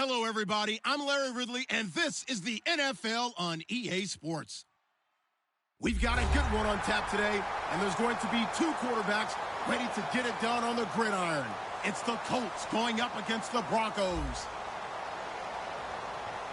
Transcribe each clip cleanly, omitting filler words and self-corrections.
Hello, everybody. I'm Larry Ridley, and this is the NFL on EA Sports. We've got a good one on tap today, and there's going to be two quarterbacks ready to get it done on the gridiron. It's the Colts going up against the Broncos.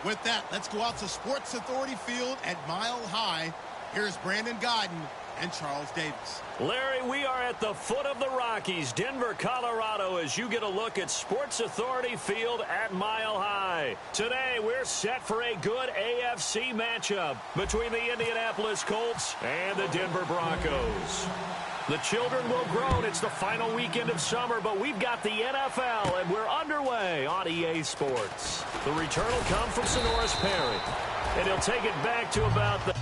With that, let's go out to Sports Authority Field at Mile High. Here's Brandon Godden and Charles Davis. Larry, we are at the foot of the Rockies, Denver, Colorado, as you get a look at Sports Authority Field at Mile High. Today, we're set for a good AFC matchup between the Indianapolis Colts and the Denver Broncos. The children will groan. It's the final weekend of summer, but we've got the NFL, and we're underway on EA Sports. The return will come from Sonoris Perry, and he'll take it back to about the...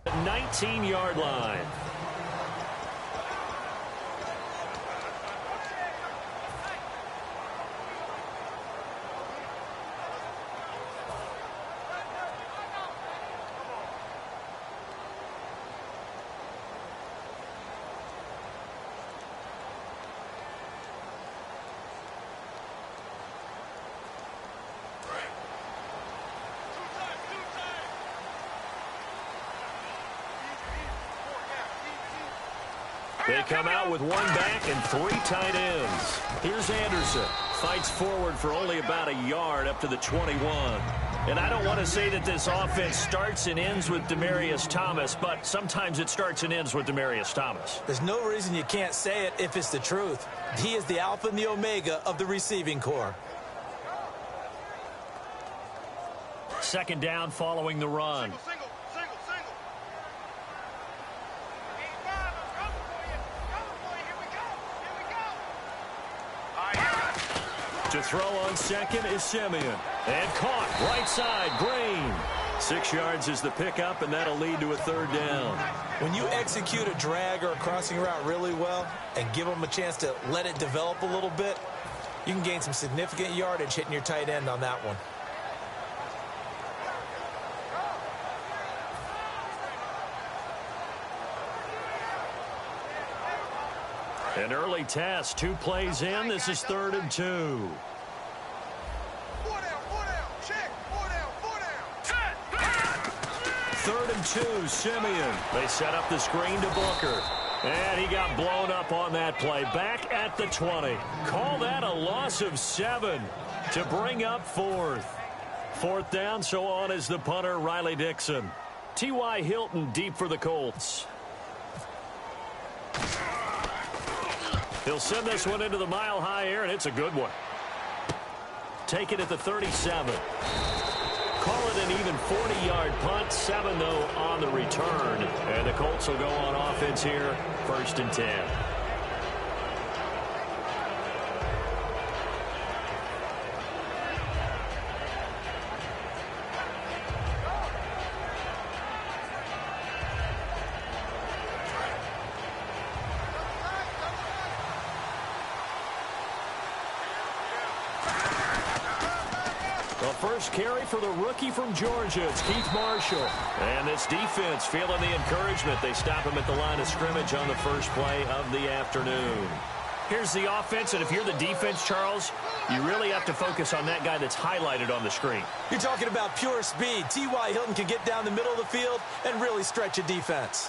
The 19-yard line. They come out with one back and three tight ends. Here's Anderson. Fights forward for only about a yard up to the 21. And I don't want to say that this offense starts and ends with Demaryius Thomas, but sometimes it starts and ends with Demaryius Thomas. There's no reason you can't say it if it's the truth. He is the alpha and the omega of the receiving corps. Second down following the run. To throw on second is Simeon. And caught right side, Green. 6 yards is the pickup, and that'll lead to a third down. When you execute a drag or a crossing route really well and give them a chance to let it develop a little bit, you can gain some significant yardage hitting your tight end on that one. An early test, 2 plays in. This is 3rd and 2. 3rd and 2, Simeon. They set up the screen to Booker. And he got blown up on that play. Back at the 20. Call that a loss of 7 to bring up 4th. 4th down, so on is the punter, Riley Dixon. T.Y. Hilton deep for the Colts. He'll send this one into the mile-high air, and it's a good one. Take it at the 37. Call it an even 40-yard punt. 7, though, on the return. And the Colts will go on offense here, 1st and 10. First carry for the rookie from Georgia. It's Keith Marshall. And this defense feeling the encouragement. They stop him at the line of scrimmage on the first play of the afternoon. Here's the offense, and if you're the defense, Charles, you really have to focus on that guy that's highlighted on the screen. You're talking about pure speed. T.Y. Hilton can get down the middle of the field and really stretch a defense.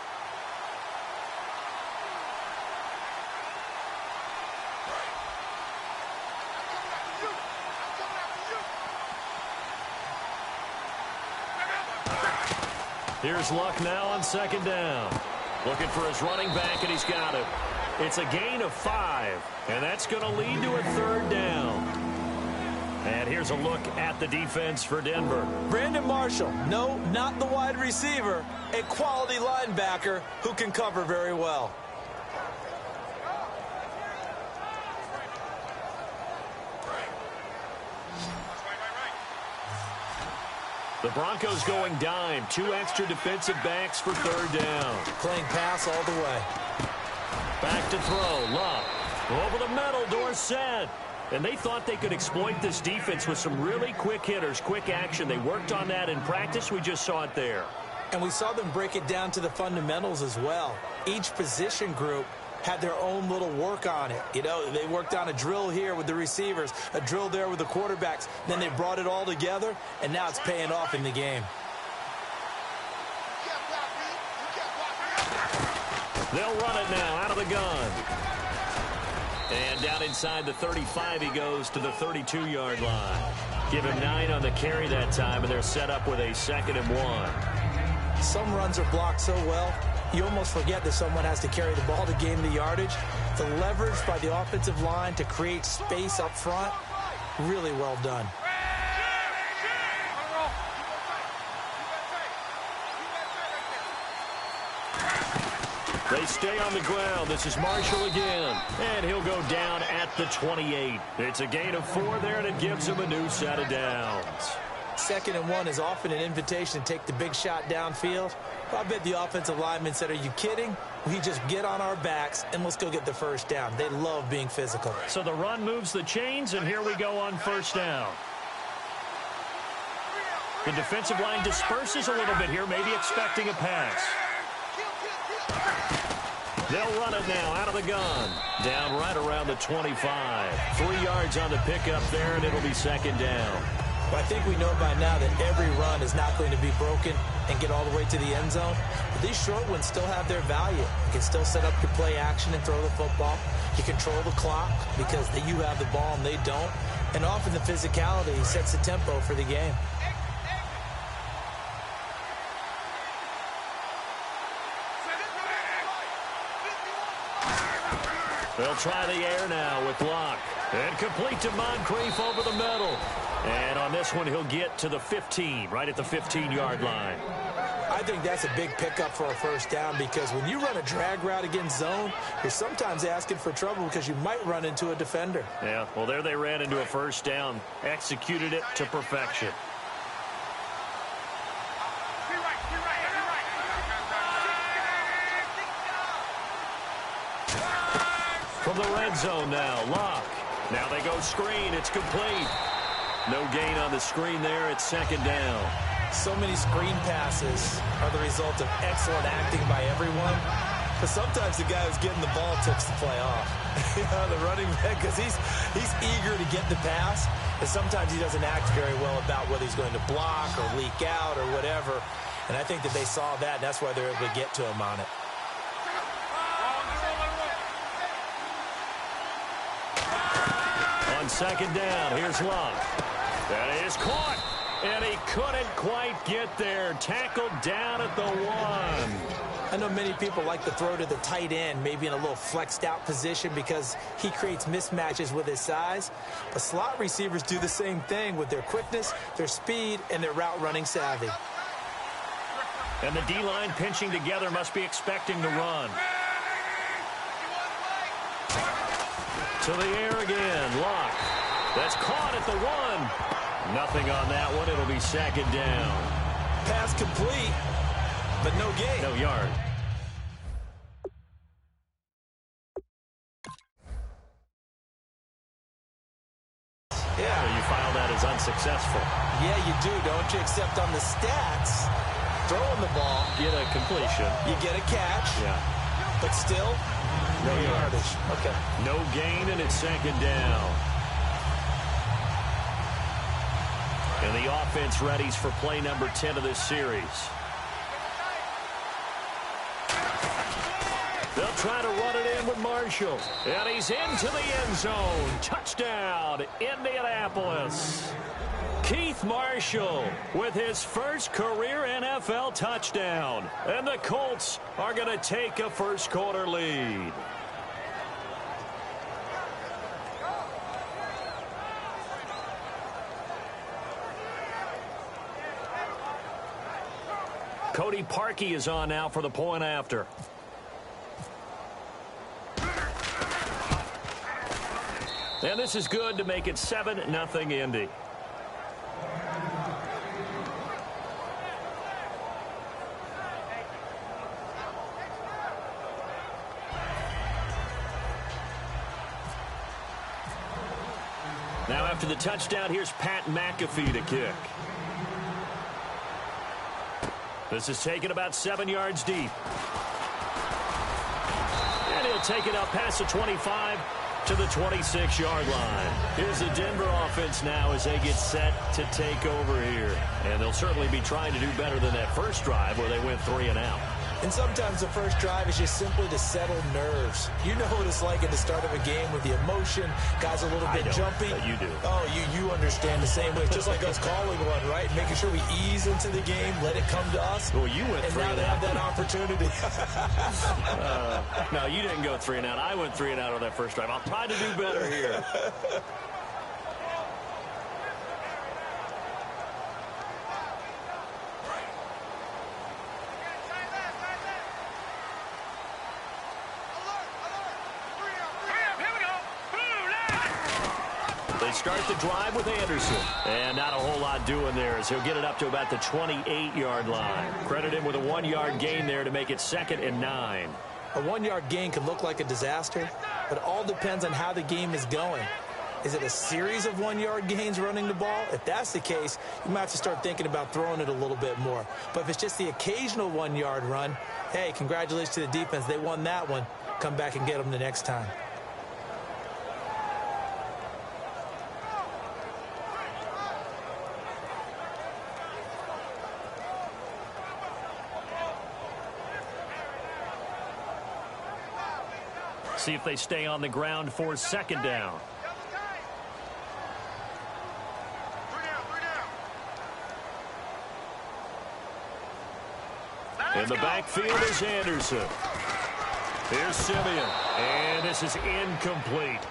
Here's Luck now on 2nd down. Looking for his running back, and he's got it. It's a gain of 5, and that's going to lead to a 3rd down. And here's a look at the defense for Denver. Brandon Marshall, no, not the wide receiver, a quality linebacker who can cover very well. The Broncos going dime. 2 extra defensive backs for 3rd down. Playing pass all the way. Back to throw. Love. Over the middle. Dorsett. And they thought they could exploit this defense with some really quick hitters, quick action. They worked on that in practice. We just saw it there. And we saw them break it down to the fundamentals as well. Each position group had their own little work on it. You know, they worked on a drill here with the receivers, a drill there with the quarterbacks. Then they brought it all together, and now it's paying off in the game. They'll run it now out of the gun. And down inside the 35, he goes to the 32-yard line. Give him 9 on the carry that time, and they're set up with a 2nd and 1. Some runs are blocked so well, you almost forget that someone has to carry the ball to gain the yardage. The leverage by the offensive line to create space up front, really well done. They stay on the ground. This is Marshall again. And he'll go down at the 28. It's a gain of 4 there, and it gives him a new set of downs. 2nd and 1 is often an invitation to take the big shot downfield. I bet the offensive lineman said, are you kidding? We just get on our backs, and let's go get the 1st down. They love being physical. So the run moves the chains, and here we go on 1st down. The defensive line disperses a little bit here, maybe expecting a pass. They'll run it now out of the gun. Down right around the 25. 3 yards on the pickup there, and it'll be 2nd down. Well, I think we know by now that every run is not going to be broken and get all the way to the end zone. But these short ones still have their value. You can still set up your play action and throw the football. You control the clock because you have the ball and they don't. And often the physicality sets the tempo for the game. They'll try the air now with Locke. And complete to Moncrief over the middle. And on this one, he'll get to the 15, right at the 15-yard line. I think that's a big pickup for a 1st down because when you run a drag route against zone, you're sometimes asking for trouble because you might run into a defender. Yeah, well, there they ran into a 1st down. Executed it to perfection. From the red zone now, Locke. Now they go screen. It's complete. No gain on the screen there. It's 2nd down. So many screen passes are the result of excellent acting by everyone. But sometimes the guy who's getting the ball tips the play off. You know, the running back, because he's eager to get the pass. And sometimes he doesn't act very well about whether he's going to block or leak out or whatever. And I think that they saw that, and that's why they're able to get to him on it. On 2nd down, here's Locke. That is caught, and he couldn't quite get there. Tackled down at the 1. I know many people like to throw to the tight end, maybe in a little flexed out position because he creates mismatches with his size. But slot receivers do the same thing with their quickness, their speed, and their route running savvy. And the D-line pinching together must be expecting the run. To the air again, Locke. That's caught at the 1. Nothing on that one. It'll be 2nd down. Pass complete, but no gain. No yard. Yeah. So you file that as unsuccessful. Yeah, you do, don't you? Except on the stats, throwing the ball, Get a completion. you get a catch, Yeah. but still, no yardage. Okay. No gain, and it's 2nd down. And the offense readies for play number 10 of this series. They'll try to run it in with Marshall. And he's into the end zone. Touchdown, Indianapolis. Keith Marshall with his first career NFL touchdown. And the Colts are going to take a first-quarter lead. Cody Parkey is on now for the point after. And this is good to make it 7-0 Indy. Now after the touchdown, here's Pat McAfee to kick. This is taken about 7 yards deep. And he'll take it up past the 25 to the 26-yard line. Here's the Denver offense now as they get set to take over here. And they'll certainly be trying to do better than that first drive where they went 3 and out. And sometimes the first drive is just simply to settle nerves. You know what it's like at the start of a game with the emotion, guys a little bit jumpy. But you do. Oh, you understand the same way. Just like us calling one, right? Making sure we ease into the game, let it come to us. Well, you went 3 and out. And now they have that opportunity. No, you didn't go 3 and out. I went 3 and out on that first drive. I'll try to do better here. They start the drive with Anderson. And not a whole lot doing there as he'll get it up to about the 28-yard line. Credit him with a 1-yard gain there to make it 2nd and 9. A 1-yard gain can look like a disaster, but it all depends on how the game is going. Is it a series of 1-yard gains running the ball? If that's the case, you might have to start thinking about throwing it a little bit more. But if it's just the occasional 1-yard run, hey, congratulations to the defense. They won that one. Come back and get them the next time. See if they stay on the ground for 2nd down. In the backfield is Anderson. Here's Simeon. And this is incomplete.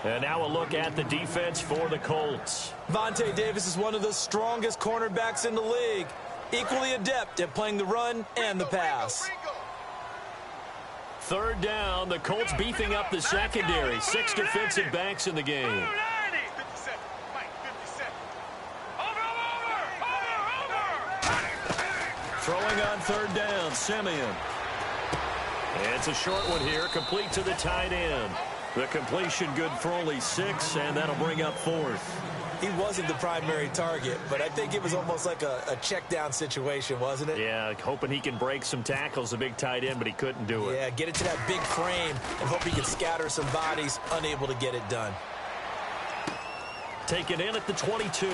And now a look at the defense for the Colts. Vontae Davis is one of the strongest cornerbacks in the league. Equally adept at playing the run and the pass. 3rd down, the Colts beefing up the secondary. 6 defensive backs in the game. Throwing on 3rd down, Simeon. It's a short one here, complete to the tight end. The completion good for only 6, and that'll bring up 4th. He wasn't the primary target, but I think it was almost like a check down situation, wasn't it? Yeah, hoping he can break some tackles, the big tight end, but he couldn't do it. Yeah, get it to that big frame and hope he can scatter some bodies, unable to get it done. Taken in at the 22.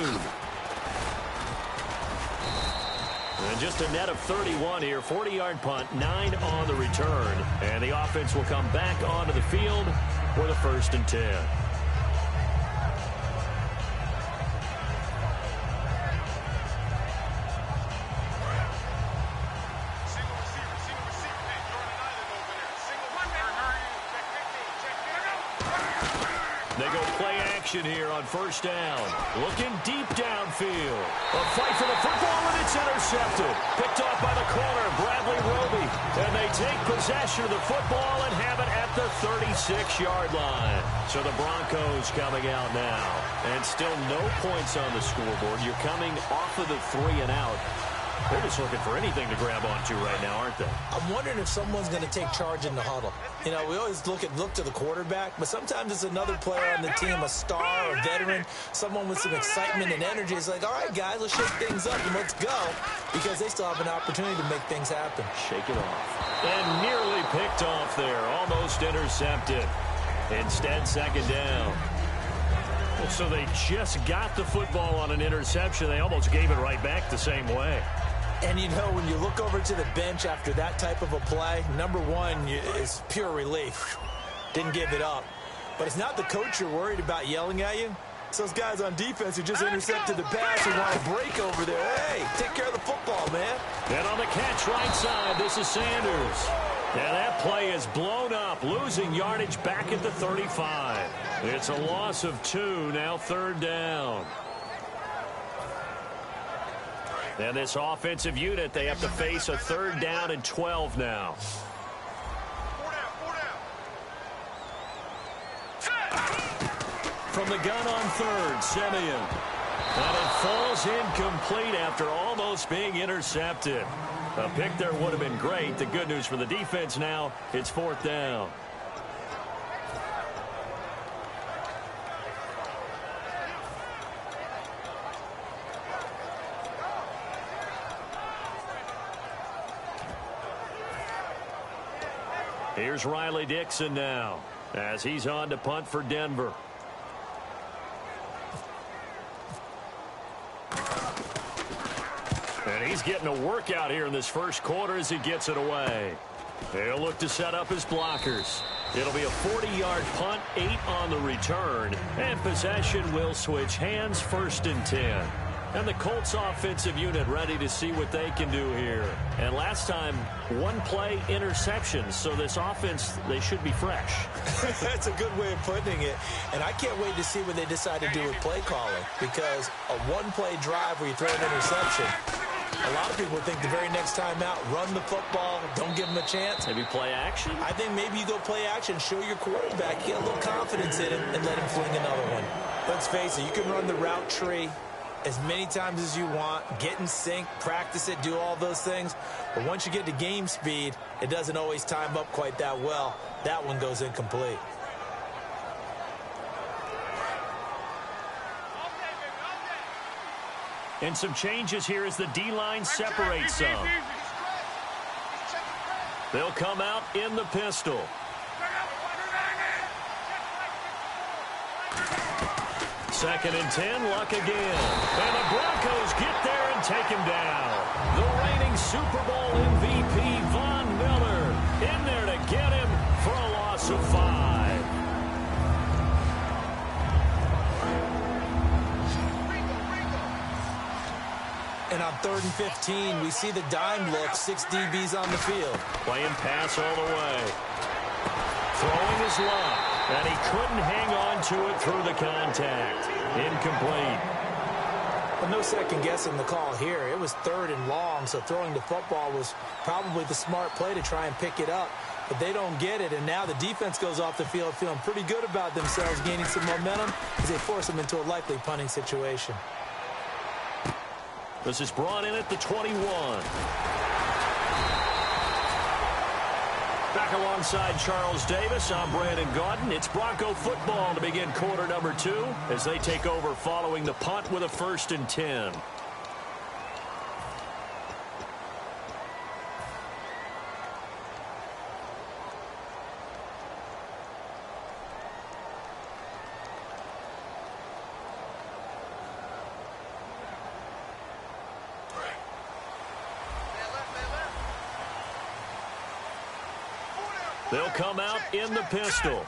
And just a net of 31 here, 40-yard punt, 9 on the return. And the offense will come back onto the field for the 1st and 10. They go play action here on 1st down. Looking deep downfield. A fight for the football, and it's intercepted. Picked off by the corner, Bradley Roby. And they take possession of the football and have it at the 36-yard line. So the Broncos coming out now. And still no points on the scoreboard. You're coming off of the 3 and out. They're just looking for anything to grab onto right now, aren't they? I'm wondering if someone's going to take charge in the huddle. You know, we always look to the quarterback, but sometimes it's another player on the team, a star, a veteran, someone with some excitement and energy. It's like, all right, guys, let's shake things up and let's go, because they still have an opportunity to make things happen. Shake it off. And nearly picked off there, almost intercepted. Instead, 2nd down. So they just got the football on an interception. They almost gave it right back the same way. And, you know, when you look over to the bench after that type of a play, number one is pure relief. Didn't give it up. But it's not the coach you're worried about yelling at you. It's those guys on defense who just intercepted the pass who want to break over there. Hey, take care of the football, man. And on the catch right side, this is Sanders. And that play is blown up, losing yardage back at the 35. It's a loss of 2, now 3rd down. And this offensive unit, they have to face a 3rd down and 12 now. From the gun on 3rd, Simeon. And it falls incomplete after almost being intercepted. A pick there would have been great. The good news for the defense now, it's 4th down. Here's Riley Dixon now as he's on to punt for Denver. And he's getting a workout here in this first quarter as he gets it away. He'll look to set up his blockers. It'll be a 40-yard punt, 8 on the return, and possession will switch hands, 1st and 10. And the Colts offensive unit ready to see what they can do here. And last time, 1-play interception, so this offense, they should be fresh. That's a good way of putting it. And I can't wait to see what they decide to do with play calling, because a 1-play drive where you throw an interception, a lot of people think the very next time out, run the football, don't give them a chance. Maybe play action? I think maybe you go play action, show your quarterback, get a little confidence in him, and let him fling another one. Let's face it, you can run the route tree as many times as you want, get in sync, practice it, do all those things. But once you get to game speed, it doesn't always time up quite that well. That one goes incomplete. And some changes here as the D-line separates some. They'll come out in the pistol. Second and 10, Luck again. And the Broncos get there and take him down. The reigning Super Bowl MVP, Von Miller, in there to get him for a loss of 5. And on 3rd and 15, we see the dime look, 6 DBs on the field. Playing pass all the way. Throwing his Luck, and he couldn't hang on to it through the contact. Incomplete. Well, no second guessing the call here. It was 3rd and long, so throwing the football was probably the smart play to try and pick it up. But they don't get it, and now the defense goes off the field feeling pretty good about themselves, gaining some momentum as they force them into a likely punting situation. This is brought in at the 21. Back alongside Charles Davis, I'm Brandon Gaudin. It's Bronco football to begin quarter number 2 as they take over following the punt with a 1st and 10. They'll come out in the pistol.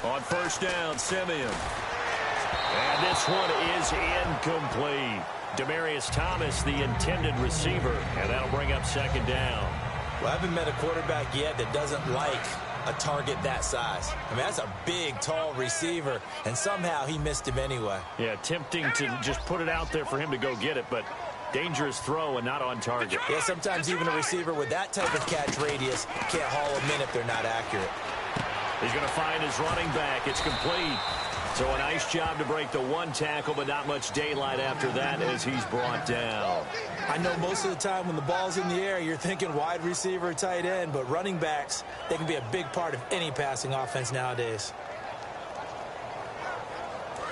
On 1st down, Simeon. And this one is incomplete. Demaryius Thomas, the intended receiver, and that'll bring up 2nd down. Well, I haven't met a quarterback yet that doesn't like a target that size. I mean, that's a big, tall receiver, and somehow he missed him anyway. Yeah, tempting to just put it out there for him to go get it, but dangerous throw and not on target. Yeah, sometimes even a receiver with that type of catch radius can't haul them in if they're not accurate. He's going to find his running back. It's complete. So a nice job to break the 1 tackle, but not much daylight after that as he's brought down. I know most of the time when the ball's in the air, you're thinking wide receiver, tight end, but running backs, they can be a big part of any passing offense nowadays.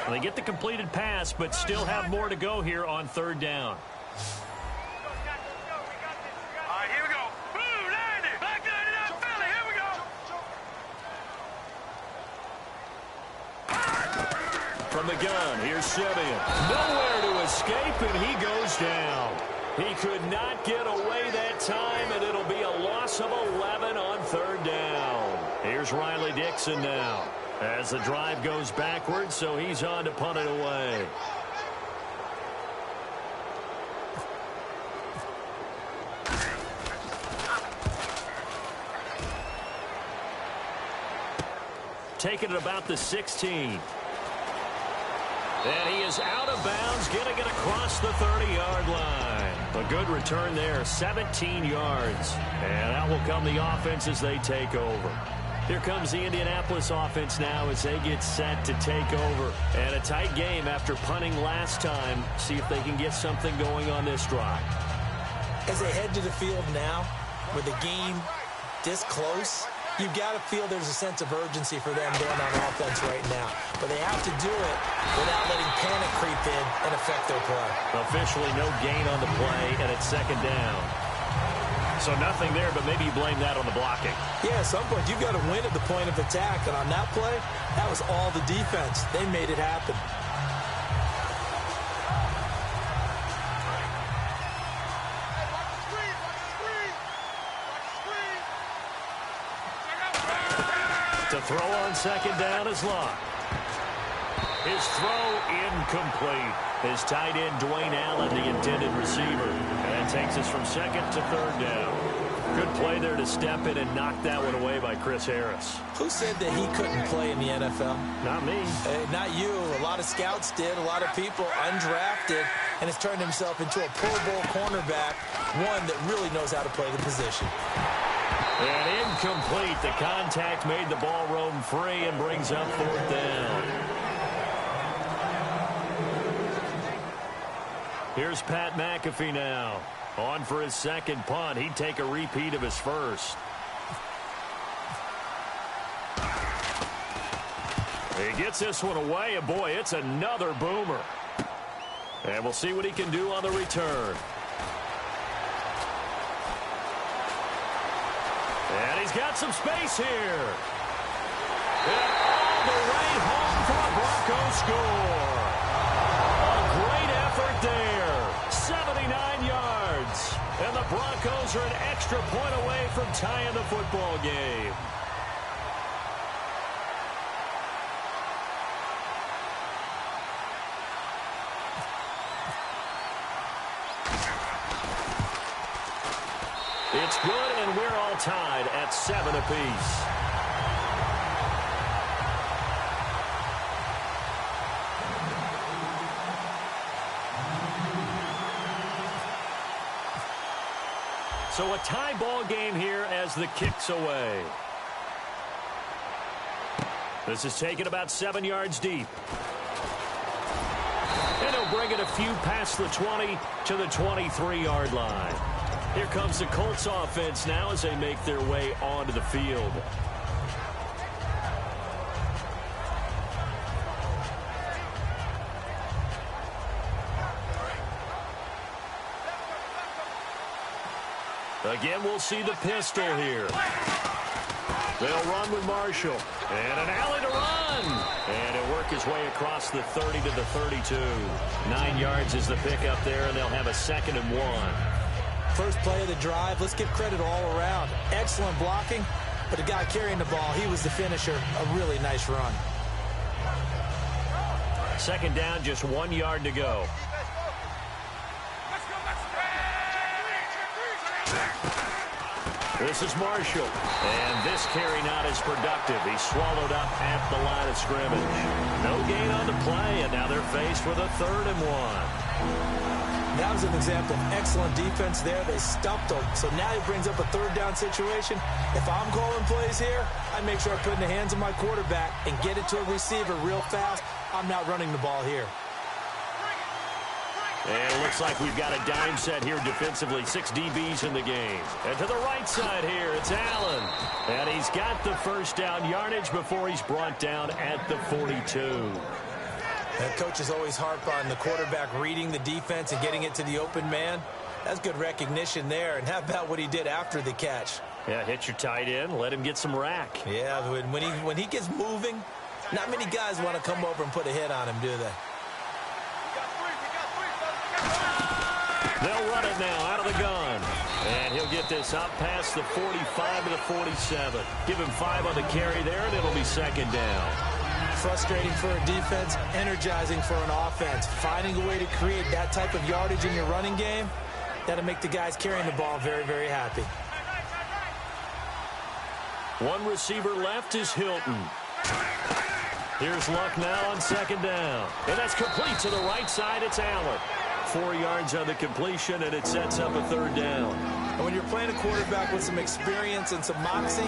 Well, they get the completed pass, but still have more to go here on 3rd down. From the gun, here's Simeon. Nowhere to escape, and he goes down. He could not get away that time, and it'll be a loss of 11 on 3rd down. Here's Riley Dixon now as the drive goes backwards, so he's on to punt it away. Taking it about the 16. And he is out of bounds, getting it across the 30-yard line. A good return there, 17 yards. And out will come the offense as they take over. Here comes the Indianapolis offense now as they get set to take over. And a tight game after punting last time. See if they can get something going on this drive. As they head to the field now, with the game this close, you've got to feel there's a sense of urgency for them going on offense right now. But they have to do it without letting panic creep in and affect their play. Officially no gain on the play, and it's 2nd down. So nothing there, but maybe you blame that on the blocking. Yeah, at some point, you've got to win at the point of attack. And on that play, that was all the defense. They made it happen. To throw on second down is Luck. His throw incomplete. His tight end, Dwayne Allen, the intended receiver. And that takes us from second to third down. Good play there to step in and knock that one away by Chris Harris. Who said that he couldn't play in the NFL? Not me. Not you. A lot of scouts did. A lot of people undrafted. And has turned himself into a Pro Bowl cornerback. One that really knows how to play the position. And incomplete. The contact made the ball roam free and brings up fourth down. Here's Pat McAfee now. On for his second punt. He'd take a repeat of his first. He gets this one away, and boy, it's another boomer. And we'll see what he can do on the return. And he's got some space here. And all the way home for a Broncos score. A great effort there. 79 yards. And the Broncos are an extra point away from tying the football game. It's good, and we're all tied at 7 apiece. So a tie ball game here as the kick's away. This is taken about 7 yards deep. And he'll bring it a few past the 20 to the 23-yard line. Here comes the Colts offense now as they make their way onto the field. Again, we'll see the pistol here. They'll run with Marshall. And an alley to run. And he'll work his way across the 30 to the 32. 9 yards is the pickup there, and they'll have a 2nd and 1. First play of the drive, let's give credit all around. Excellent blocking, but the guy carrying the ball, he was the finisher. A really nice run. 2nd down, just 1 yard to go. This is Marshall. And this carry not as productive. He's swallowed up at the line of scrimmage. No gain on the play, and now they're faced with a 3rd and 1. That was an example of excellent defense there. They stumped him. So now he brings up a 3rd down situation. If I'm calling plays here, I make sure I put it in the hands of my quarterback and get it to a receiver real fast. I'm not running the ball here. And it looks like we've got a dime set here defensively. 6 DBs in the game. And to the right side here, it's Allen. And he's got the first down yardage before he's brought down at the 42. That coaches always harp on the quarterback reading the defense and getting it to the open man. That's good recognition there. And how about what he did after the catch? Yeah, hit your tight end, let him get some rack. Yeah, when he gets moving, not many guys want to come over and put a hit on him, do they? They'll run it now out of the gun. And he'll get this up past the 45 to the 47. Give him 5 on the carry there, and it'll be 2nd down. Frustrating for a defense, energizing for an offense. Finding a way to create that type of yardage in your running game, that'll make the guys carrying the ball very, very happy. One receiver left is Hilton. Here's Luck now on 2nd down. And that's complete to the right side. It's Allen. 4 yards on the completion, and it sets up a 3rd down. And when you're playing a quarterback with some experience and some moxie,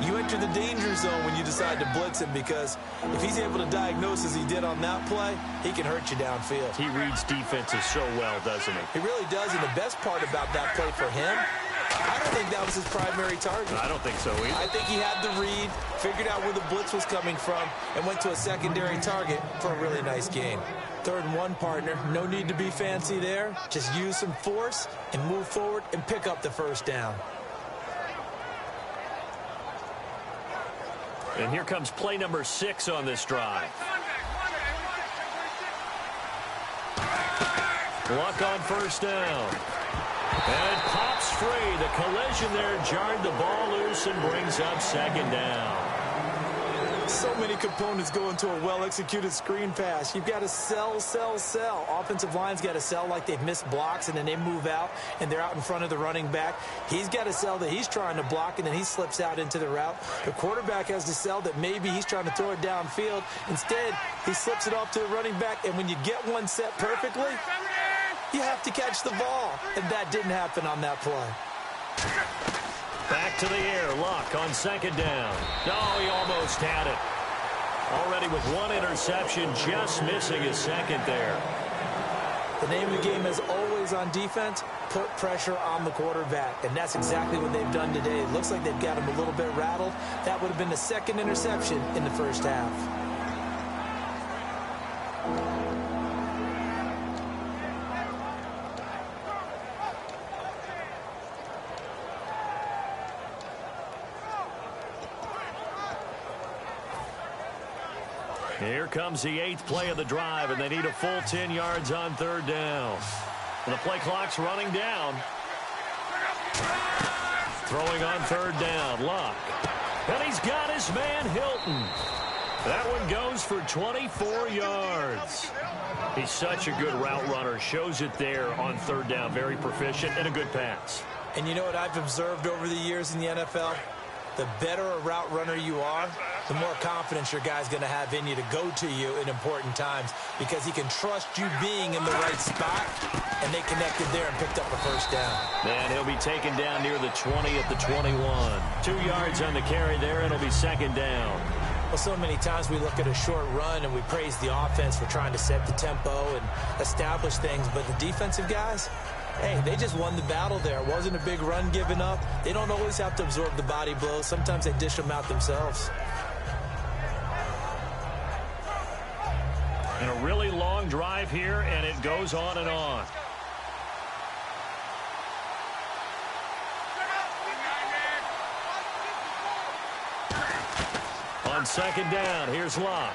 you enter the danger zone when you decide to blitz him, because if he's able to diagnose as he did on that play, he can hurt you downfield. He reads defenses so well, doesn't he? He really does, and the best part about that play for him, I don't think that was his primary target. I don't think so either. I think he had the read, figured out where the blitz was coming from, and went to a secondary target for a really nice gain. 3rd and 1, partner. No need to be fancy there. Just use some force and move forward and pick up the first down. And here comes play number 6 on this drive. Luck on first down. And it pops free. The collision there jarred the ball loose and brings up 2nd down. So many components go into a well-executed screen pass. You've got to sell. Offensive line's got to sell like they've missed blocks, and then they move out, and they're out in front of the running back. He's got to sell that he's trying to block, and then he slips out into the route. The quarterback has to sell that maybe he's trying to throw it downfield. Instead, he slips it off to the running back, and when you get one set perfectly, you have to catch the ball, and that didn't happen on that play. Back to the air. Luck on 2nd down. No, he almost had it. Already with 1 interception, just missing his 2nd there. The name of the game is always on defense, put pressure on the quarterback. And that's exactly what they've done today. It looks like they've got him a little bit rattled. That would have been the 2nd interception in the first half. Here comes the 8th play of the drive, and they need a full 10 yards on 3rd down. And the play clock's running down. Throwing on 3rd down, Luck. And he's got his man, Hilton. That one goes for 24 yards. He's such a good route runner. Shows it there on 3rd down. Very proficient and a good pass. And you know what I've observed over the years in the NFL? The better a route runner you are, the more confidence your guy's going to have in you to go to you in important times, because he can trust you being in the right spot, and they connected there and picked up a first down. And he'll be taken down near the 20 at the 21. 2 yards on the carry there. It'll be 2nd down. Well, so many times we look at a short run and we praise the offense for trying to set the tempo and establish things, but the defensive guys, hey, they just won the battle there. It wasn't a big run given up. They don't always have to absorb the body blows. Sometimes they dish them out themselves. And a really long drive here, and it goes on and on. On 2nd down, here's Luck.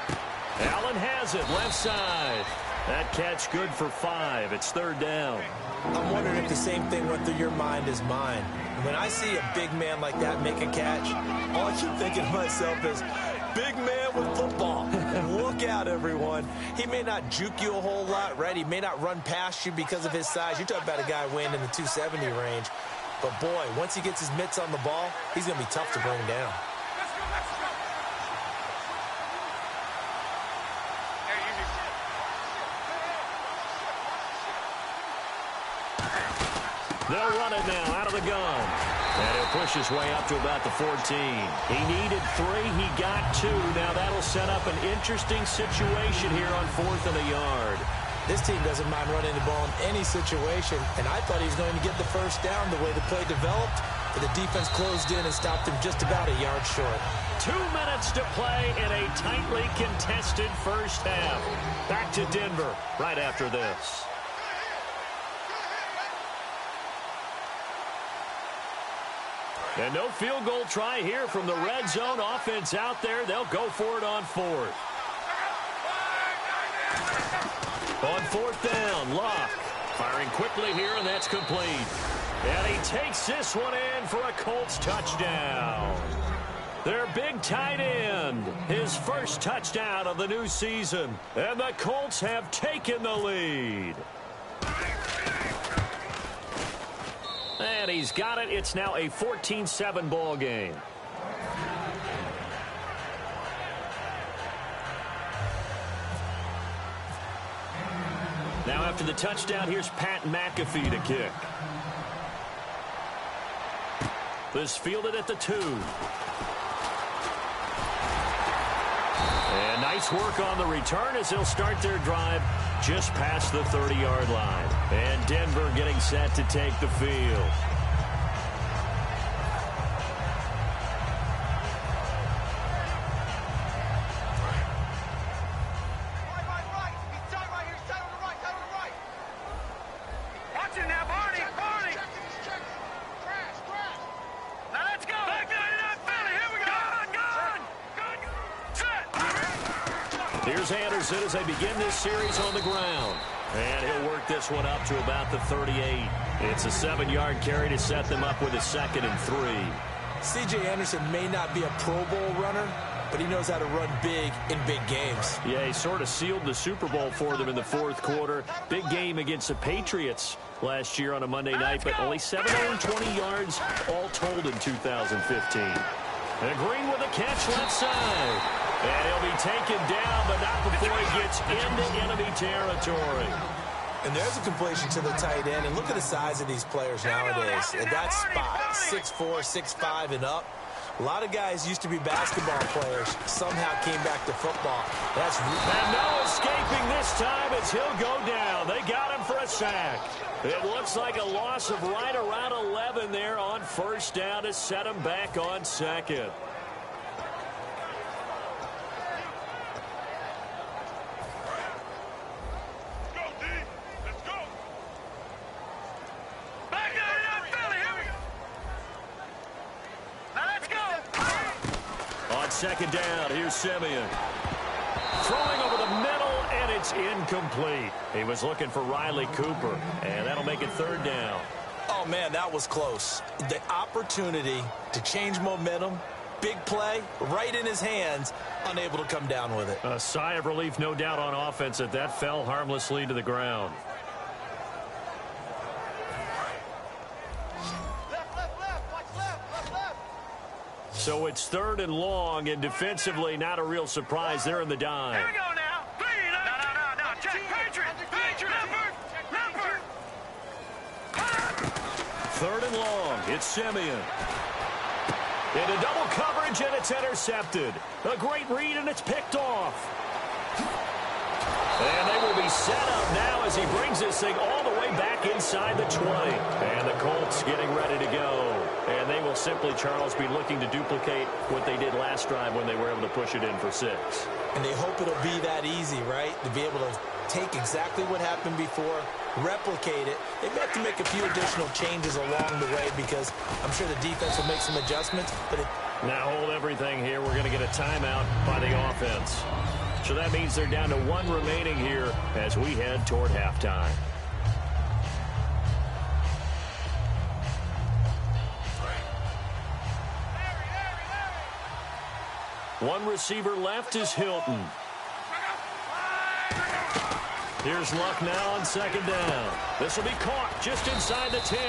Allen has it, left side. That catch good for 5. It's 3rd down. I'm wondering if the same thing went through your mind as mine. When I see a big man like that make a catch, all I keep thinking to myself is, big man with football. And look out, everyone. He may not juke you a whole lot, right? He may not run past you because of his size. You're talking about a guy weighing in the 270 range. But, boy, once he gets his mitts on the ball, he's going to be tough to bring down. They'll run it now out of the gun. And he'll push his way up to about the 14. He needed 3. He got 2. Now that'll set up an interesting situation here on 4th and a yard. This team doesn't mind running the ball in any situation, and I thought he was going to get the first down the way the play developed, but the defense closed in and stopped him just about a yard short. 2 minutes to play in a tightly contested first half. Back to Denver right after this. And no field goal try here from the red zone offense out there. They'll go for it on 4th. On 4th down, Luck firing quickly here, and that's complete. And he takes this one in for a Colts touchdown. Their big tight end, his first touchdown of the new season. And the Colts have taken the lead. And he's got it. It's now a 14-7 ball game. Now after the touchdown, here's Pat McAfee to kick. This fielded at the 2. And nice work on the return as they'll start their drive just past the 30-yard line. And Denver getting set to take the field. here's Anderson as they begin this series on the ground. And he'll work this one up to about the 38. It's a 7-yard carry to set them up with a 2nd and 3. C.J. Anderson may not be a Pro Bowl runner, but he knows how to run big in big games. Yeah, he sort of sealed the Super Bowl for them in the 4th quarter. Big game against the Patriots last year on a Monday night, but only 720 yards all told in 2015. And Green with a catch left side. And he'll be taken down, but not before he gets into enemy territory. And there's a completion to the tight end. And look at the size of these players nowadays. At that spot, 6'4", 6'5", and up. A lot of guys used to be basketball players, somehow came back to football. And no escaping this time as he'll go down. They got him for a sack. It looks like a loss of right around 11 there on 1st down to set him back on 2nd. On 2nd down, here's Simeon. Throwing over the middle, and it's incomplete. He was looking for Riley Cooper, and that'll make it 3rd down. Oh, man, that was close. The opportunity to change momentum, big play, right in his hands, unable to come down with it. A sigh of relief, no doubt, on offense that fell harmlessly to the ground. So it's 3rd and long, and defensively, not a real surprise. They're in the dime. Here we go now. No. Check. Patriot. Number. 3rd and long. It's Simeon. Into double coverage, and it's intercepted. A great read, and it's picked off. And they will be set up now as he brings this thing all the way back inside the 20. And the Colts getting ready to go. And they will simply, Charles, be looking to duplicate what they did last drive when they were able to push it in for 6. And they hope it'll be that easy, right? To be able to take exactly what happened before, replicate it. They may have to make a few additional changes along the way because I'm sure the defense will make some adjustments. But now hold everything here. We're going to get a timeout by the offense. So that means they're down to 1 remaining here as we head toward halftime. One receiver left is Hilton. Here's Luck now on 2nd down. This will be caught just inside the 10.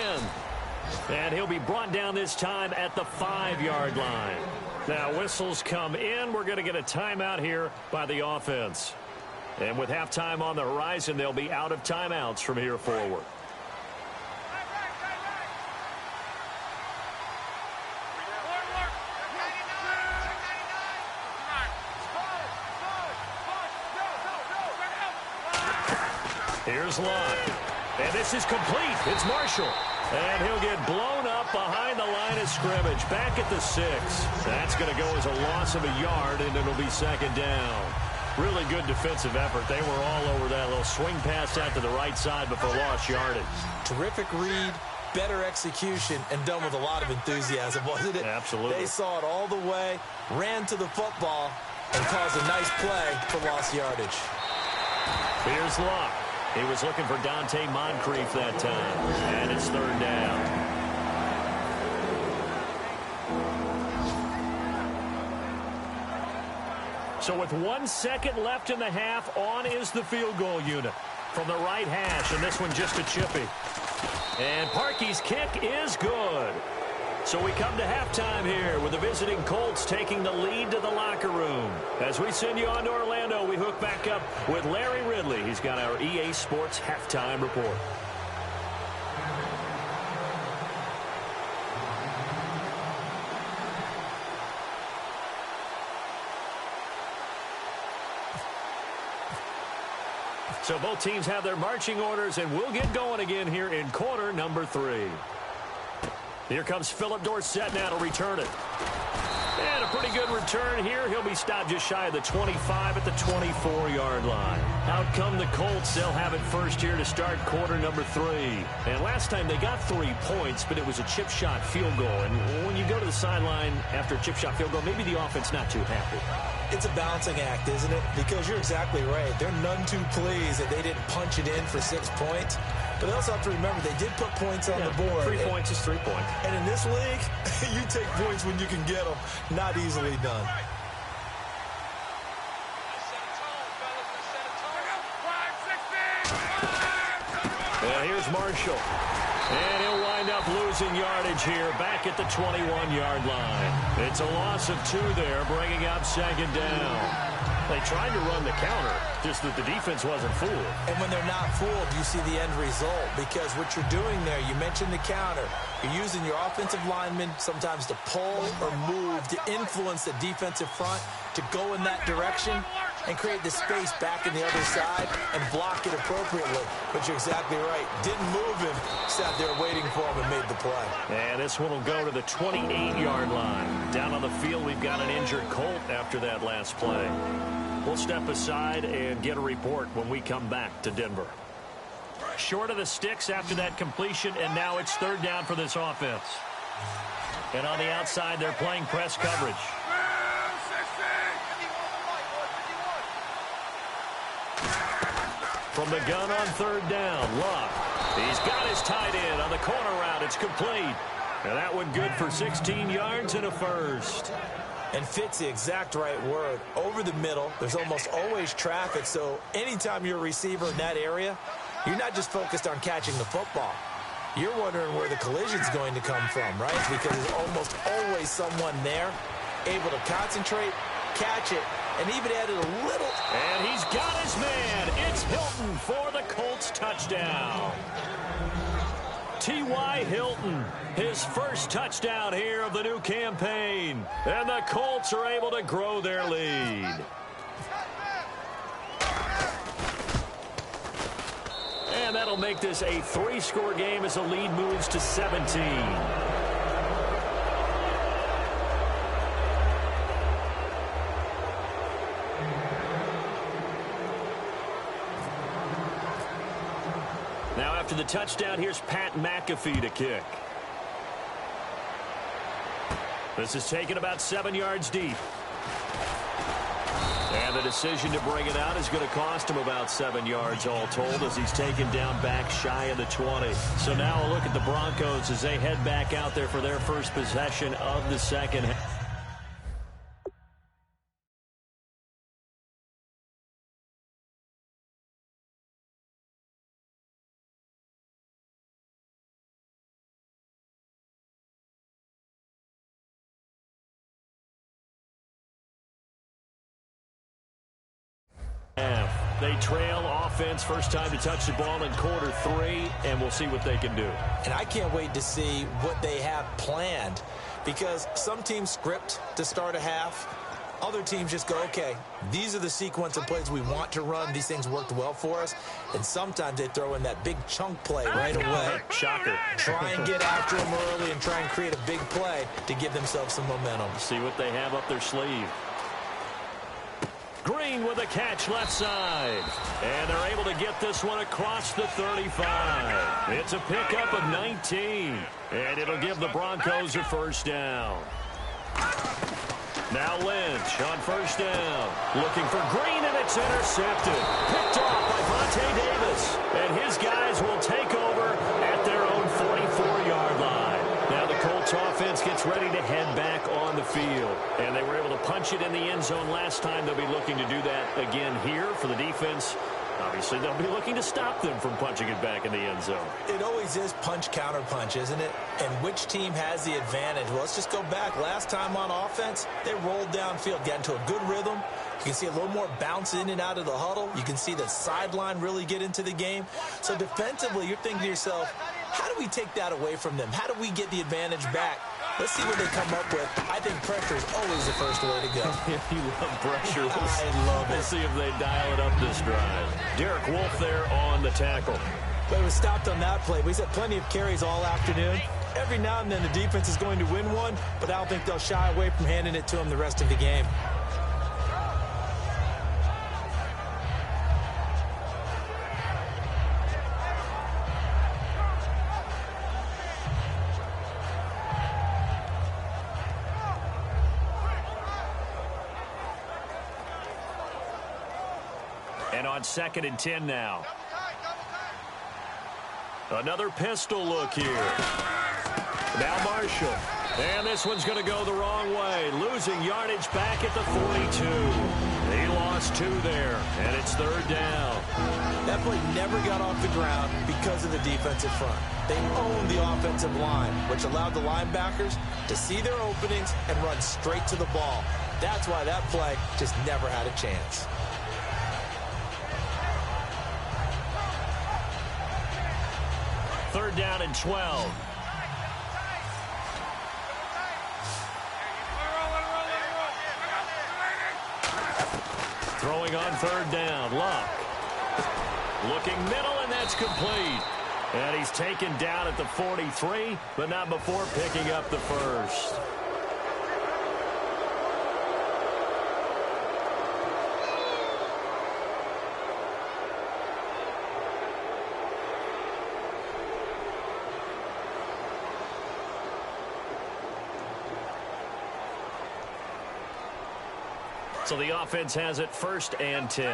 And he'll be brought down this time at the 5-yard line. Now whistles come in. We're going to get a timeout here by the offense. And with halftime on the horizon, they'll be out of timeouts from here forward. Here's Luck. And this is complete. It's Marshall. And he'll get blown up behind the line of scrimmage. Back at the 6. That's going to go as a loss of a yard, and it'll be 2nd down. Really good defensive effort. They were all over that little swing pass out to the right side before lost yardage. Terrific read, better execution, and done with a lot of enthusiasm, wasn't it? Absolutely. They saw it all the way, ran to the football, and caused a nice play for lost yardage. Here's Luck. He was looking for Dante Moncrief that time. And it's 3rd down. So with 1 second left in the half, on is the field goal unit from the right hash. And this one just a chippy. And Parkey's kick is good. So we come to halftime here with the visiting Colts taking the lead to the locker room. As we send you on to Orlando, we hook back up with Larry Ridley. He's got our EA Sports halftime report. So both teams have their marching orders, and we'll get going again here in quarter number 3. Here comes Philip Dorsett now to return it. And a pretty good return here. He'll be stopped just shy of the 25 at the 24-yard line. Out come the Colts. They'll have it first here to start quarter number 3. And last time they got 3 points, but it was a chip shot field goal. And when you go to the sideline after a chip shot field goal, maybe the offense not too happy. It's a balancing act, isn't it? Because you're exactly right. They're none too pleased that they didn't punch it in for 6 points. But they also have to remember they did put points on the board. 3 points is 3 points. And in this league, you take points when you can get them. Not easily done. And here's Marshall. And he'll wind up losing yardage here back at the 21-yard line. It's a loss of 2 there, bringing up second down. They tried to run the counter, just that the defense wasn't fooled. And when they're not fooled, you see the end result. Because what you're doing there, you mentioned the counter. You're using your offensive linemen sometimes to pull or move to influence the defensive front to go in that direction and create the space back in the other side and block it appropriately. But you're exactly right. Didn't move him. Sat there waiting for him and made the play. And this one will go to the 28-yard line. Down on the field, we've got an injured Colt after that last play. We'll step aside and get a report when we come back to Denver. Short of the sticks after that completion, and now it's third down for this offense. And on the outside, they're playing press coverage. From the gun on third down, Luck. He's got his tight end on the corner route. It's complete. And that one good for 16 yards and a first. And fit's the exact right word. Over the middle, there's almost always traffic, so anytime you're a receiver in that area, you're not just focused on catching the football. You're wondering where the collision's going to come from, right? Because there's almost always someone there able to concentrate, catch it, and even added a little. And he's got his man. It's Hilton for the Colts touchdown. T.Y. Hilton, his first touchdown here of the new campaign. And the Colts are able to grow their lead. And that'll make this a 3-score game as the lead moves to 17. Now after the touchdown, here's Pat McAfee to kick. This is taken about 7 yards deep. And the decision to bring it out is going to cost him about 7 yards all told as he's taken down back shy of the 20. So now a look at the Broncos as they head back out there for their first possession of the second half. They trail offense, first time to touch the ball in quarter 3, and we'll see what they can do. And I can't wait to see what they have planned, because some teams script to start a half. Other teams just go, okay, these are the sequence of plays we want to run. These things worked well for us. And sometimes they throw in that big chunk play right away. Shocker. Try and get after them early and try and create a big play to give themselves some momentum. See what they have up their sleeve. Green with a catch left side. And they're able to get this one across the 35. It's a pickup of 19. And it'll give the Broncos a first down. Now Lynch on first down. Looking for Green, and it's intercepted. Picked off by Vontae Davis. And his guys will take over at their own 44-yard line. Now the Colts offense gets ready to head back on the field. And they were able to punch it in the end zone last time. They'll be looking to do that again here for the defense. Obviously, they'll be looking to stop them from punching it back in the end zone. It always is punch, counter punch, isn't it? And which team has the advantage? Well, let's just go back. Last time on offense, they rolled downfield, got into a good rhythm. You can see a little more bounce in and out of the huddle. You can see the sideline really get into the game. So defensively, you're thinking to yourself, how do we take that away from them? How do we get the advantage back? Let's see what they come up with. I think pressure is always the first way to go. You love pressure. I love it. We'll see if they dial it up this drive. Derek Wolfe there on the tackle. But it was stopped on that play. He's had plenty of carries all afternoon. Every now and then the defense is going to win one, but I don't think they'll shy away from handing it to him the rest of the game. And on 2nd and 10 now. Another pistol look here. Now Marshall. And this one's going to go the wrong way. Losing yardage back at the 42. He lost 2 there, and it's 3rd down. That play never got off the ground because of the defensive front. They owned the offensive line, which allowed the linebackers to see their openings and run straight to the ball. That's why that play just never had a chance. Third down and 12. Throwing on 3rd down, Luck. Looking middle, and that's complete. And he's taken down at the 43, but not before picking up the first. So the offense has it 1st and 10.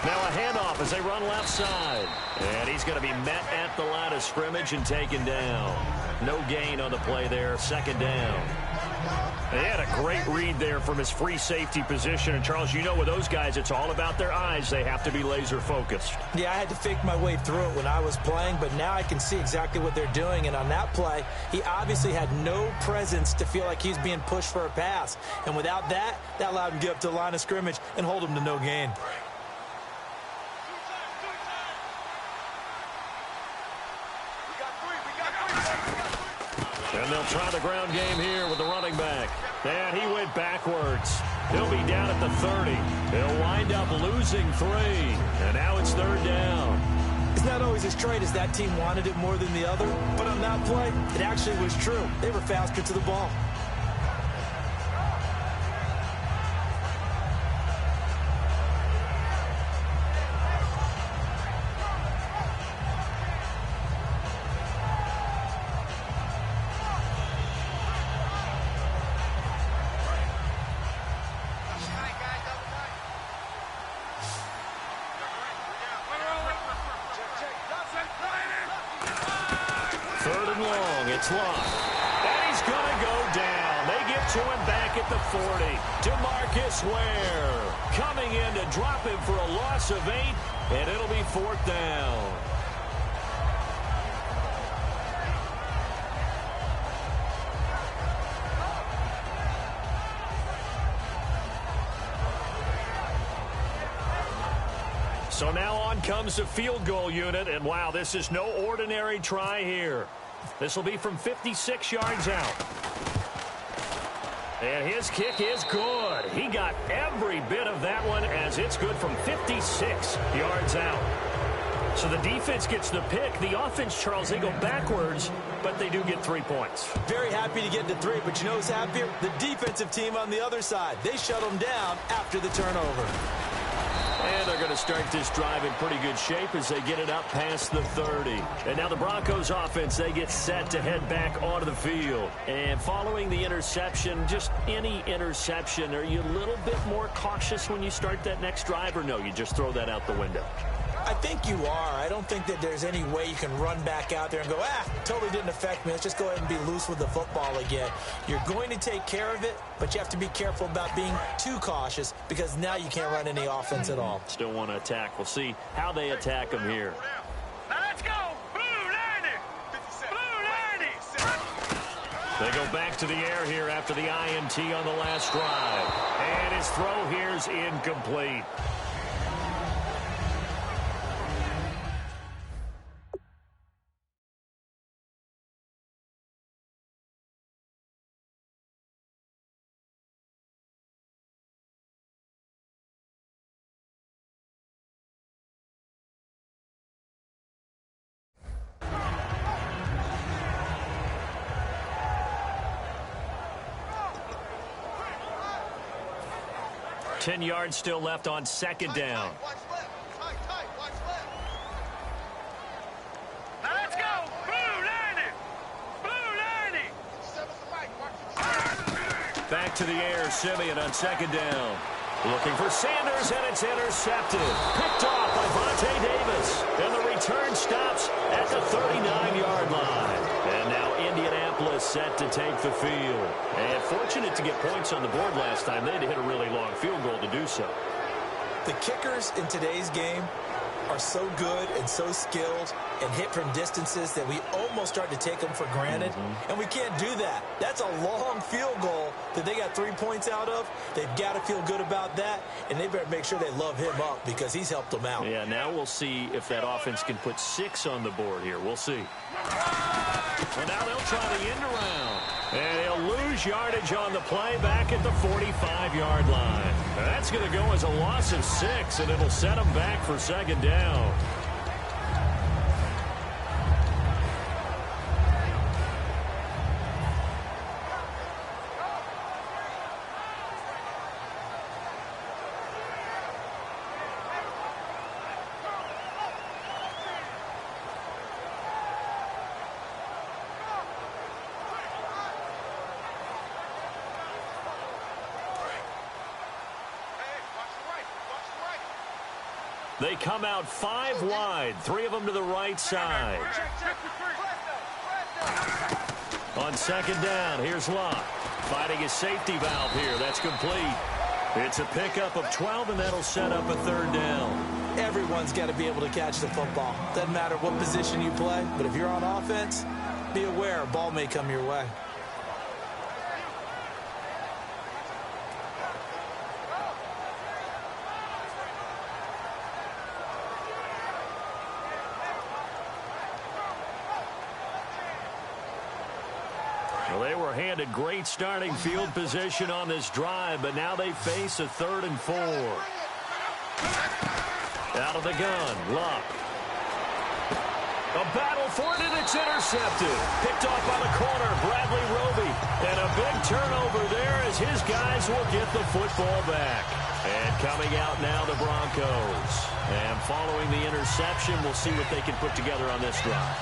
Now a handoff as they run left side. And he's going to be met at the line of scrimmage and taken down. No gain on the play there. 2nd down. They had a great read there from his free safety position. And, Charles, you know with those guys, it's all about their eyes. They have to be laser focused. Yeah, I had to fake my way through it when I was playing, but now I can see exactly what they're doing. And on that play, he obviously had no presence to feel like he's being pushed for a pass. And without that, that allowed him to get up to the line of scrimmage and hold him to no gain. And they'll try the ground game here with the running back. And he went backwards. He'll be down at the 30. He'll wind up losing 3. And now it's 3rd down. It's not always as straight as that team wanted it more than the other, but on that play, it actually was true. They were faster to the ball. It's Luck. And he's going to go down. They get to him back at the 40. DeMarcus Ware coming in to drop him for a loss of 8, and it'll be 4th down. So now on comes the field goal unit, and wow, this is no ordinary try here. This will be from 56 yards out. And his kick is good. He got every bit of that one as it's good from 56 yards out. So the defense gets the pick. The offense, Charles, they go backwards, but they do get 3 points. Very happy to get to 3, but you know who's happier? The defensive team on the other side. They shut them down after the turnover. And they're going to start this drive in pretty good shape as they get it up past the 30. And now the Broncos offense, they get set to head back onto the field. And following the interception, just any interception, are you a little bit more cautious when you start that next drive, or no, you just throw that out the window? I think you are. I don't think that there's any way you can run back out there and go, totally didn't affect me. Let's just go ahead and be loose with the football again. You're going to take care of it, but you have to be careful about being too cautious because now you can't run any offense at all. Still want to attack. We'll see how they attack them here. Now let's go. Blue 90. Blue 90. They go back to the air here after the INT on the last drive. And his throw here is incomplete. 10 yards still left on second down. Now let's go. Blue 90. Blue 90. Back to the air, Simeon on second down. Looking for Sanders, and it's intercepted. Picked off by Vontae Davis. And the return stops at the 39-yard line. And now Indianapolis set to take the field. And fortunate to get points on the board last time. They had to hit a really long field goal to do so. The kickers in today's game are so good and so skilled and hit from distances that we almost start to take them for granted. And we can't do that. That's a long field goal that they got 3 points out of. They've got to feel good about that, and they better make sure they love him up because he's helped them out. Yeah, now we'll see if that offense can put 6 on the board here. We'll see. And now they'll try the end around. And he'll lose yardage on the play back at the 45-yard line. That's going to go as a loss of 6, and it'll set him back for second down. They come out 5 wide, 3 of them to the right side. On second down, here's Locke. Finding his safety valve here. That's complete. It's a pickup of 12, and that'll set up a third down. Everyone's got to be able to catch the football. Doesn't matter what position you play, but if you're on offense, be aware a ball may come your way. Well, they were handed great starting field position on this drive, but now they face a 3rd and 4. Out of the gun, Luck. A battle for it, and it's intercepted. Picked off by the corner, Bradley Roby. And a big turnover there as his guys will get the football back. And coming out now, the Broncos. And following the interception, we'll see what they can put together on this drive.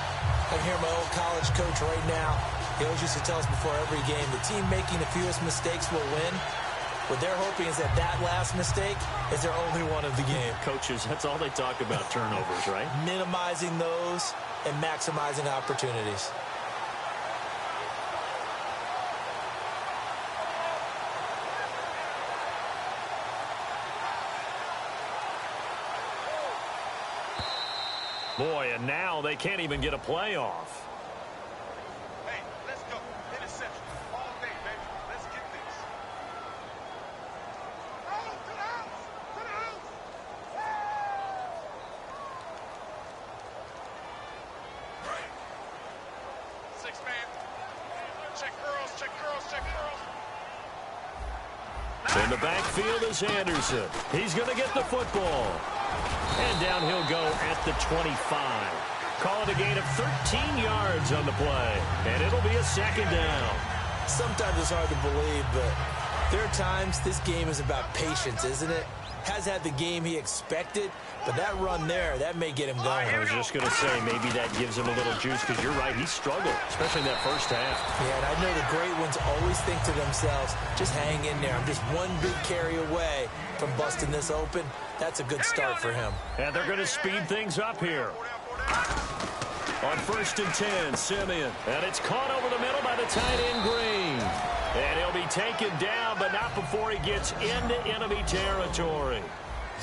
I hear my old college coach right now. He always used to tell us before every game, the team making the fewest mistakes will win. What they're hoping is that that last mistake is their only one of the game. Coaches, that's all they talk about, turnovers, right? Minimizing those and maximizing opportunities. Boy, and now they can't even get a playoff. Hey, let's go. Interception. All day, baby. Let's get this. Oh, to the house. To the house. 6-man. Check girls, check girls, check girls. In the backfield is Anderson. He's going to get the football. And down he'll go at the 25. Call it a gain of 13 yards on the play. And it'll be a second down. Sometimes it's hard to believe, but there are times this game is about patience, isn't it? Has had the game he expected, but that run there, that may get him going. I was just going to say, maybe that gives him a little juice, because you're right, he struggled, especially in that first half. Yeah, and I know the great ones always think to themselves, just hang in there. I'm just one big carry away from busting this open. That's a good start for him. And they're going to speed things up here. On 1st and 10, Simeon. And it's caught over the middle by the tight end, Green. And he'll be taken down, but not before he gets into enemy territory.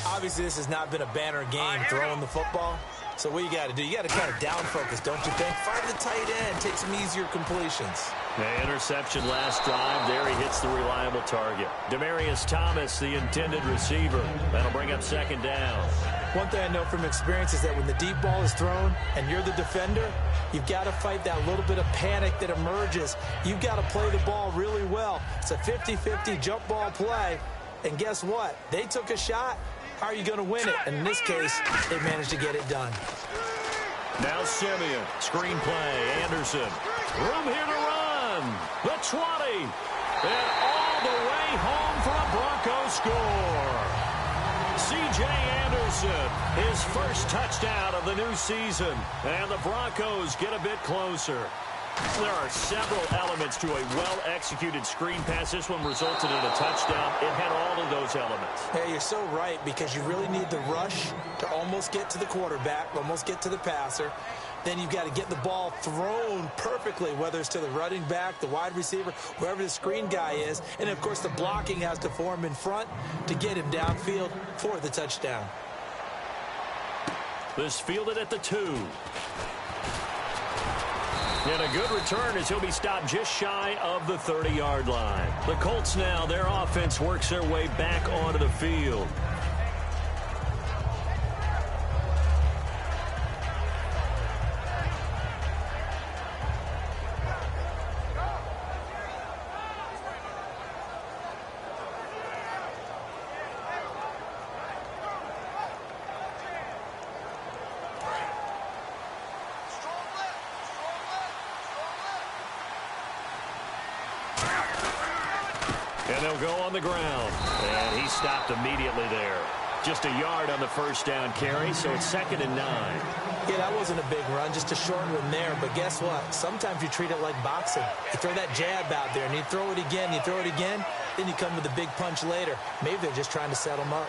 Obviously, this has not been a banner game throwing the football. So what you got to do, you got to kind of down focus, don't you think? Find the tight end, take some easier completions. The interception last drive. There he hits the reliable target. Demaryius Thomas, the intended receiver. That'll bring up second down. One thing I know from experience is that when the deep ball is thrown and you're the defender, you've got to fight that little bit of panic that emerges. You've got to play the ball really well. It's a 50-50 jump ball play. And guess what? They took a shot. How are you going to win it? And in this case, they managed to get it done. Now Simeon. Screen play. Anderson. Room here to run. The 20. And all the way home for a Broncos score. C.J. Anderson, his first touchdown of the new season. And the Broncos get a bit closer. There are several elements to a well-executed screen pass. This one resulted in a touchdown. It had all of those elements. Hey, you're so right, because you really need the rush to almost get to the quarterback, almost get to the passer. Then you've got to get the ball thrown perfectly, whether it's to the running back, the wide receiver, whoever the screen guy is. And, of course, the blocking has to form in front to get him downfield for the touchdown. This fielded at the 2. And a good return as he'll be stopped just shy of the 30-yard line. The Colts now, their offense works their way back onto the field. And they'll go on the ground. And he stopped immediately there. Just a yard on the first down carry, so it's 2nd and 9. Yeah, that wasn't a big run, just a short one there. But guess what? Sometimes you treat it like boxing. You throw that jab out there, and you throw it again, then you come with a big punch later. Maybe they're just trying to set him up.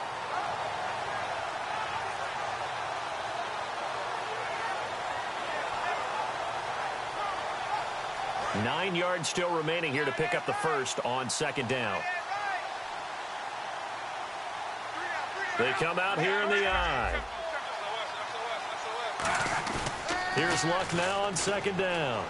Nine yards still remaining here to pick up the first on 2nd down. They come out here in the eye. Here's Luck now on 2nd down.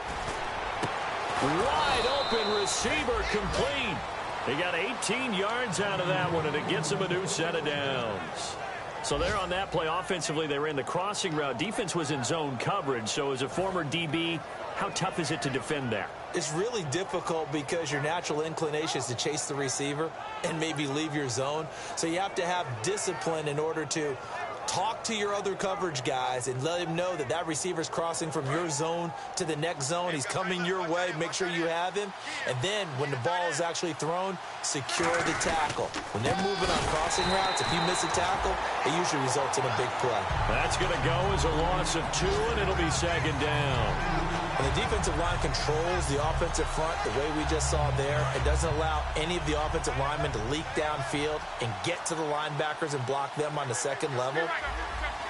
Wide open receiver complete. He got 18 yards out of that one, and it gets him a new set of downs. So there on that play, offensively, they ran the crossing route. Defense was in zone coverage, so as a former DB, how tough is it to defend that? It's really difficult because your natural inclination is to chase the receiver and maybe leave your zone. So you have to have discipline in order to talk to your other coverage guys and let him know that that receiver's crossing from your zone to the next zone. He's coming your way. Make sure you have him. And then when the ball is actually thrown, secure the tackle. When they're moving on crossing routes, if you miss a tackle, it usually results in a big play. That's going to go as a loss of 2, and it'll be 2nd down. And the defensive line controls the offensive front the way we just saw there. It doesn't allow any of the offensive linemen to leak downfield and get to the linebackers and block them on the second level.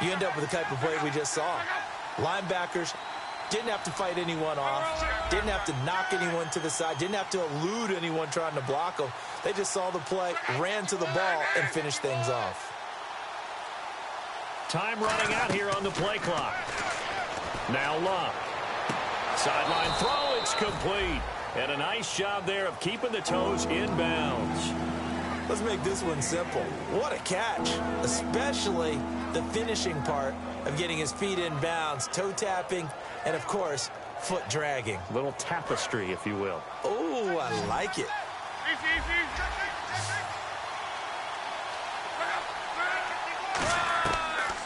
You end up with the type of play we just saw. Linebackers didn't have to fight anyone off, didn't have to knock anyone to the side, didn't have to elude anyone trying to block them. They just saw the play, ran to the ball, and finished things off. Time running out here on the play clock. Now Luck. Sideline throw, it's complete. And a nice job there of keeping the toes in bounds. Let's make this one simple. What a catch, especially the finishing part of getting his feet in bounds, toe tapping, and, of course, foot dragging. Little tapestry, if you will. Oh, I like it.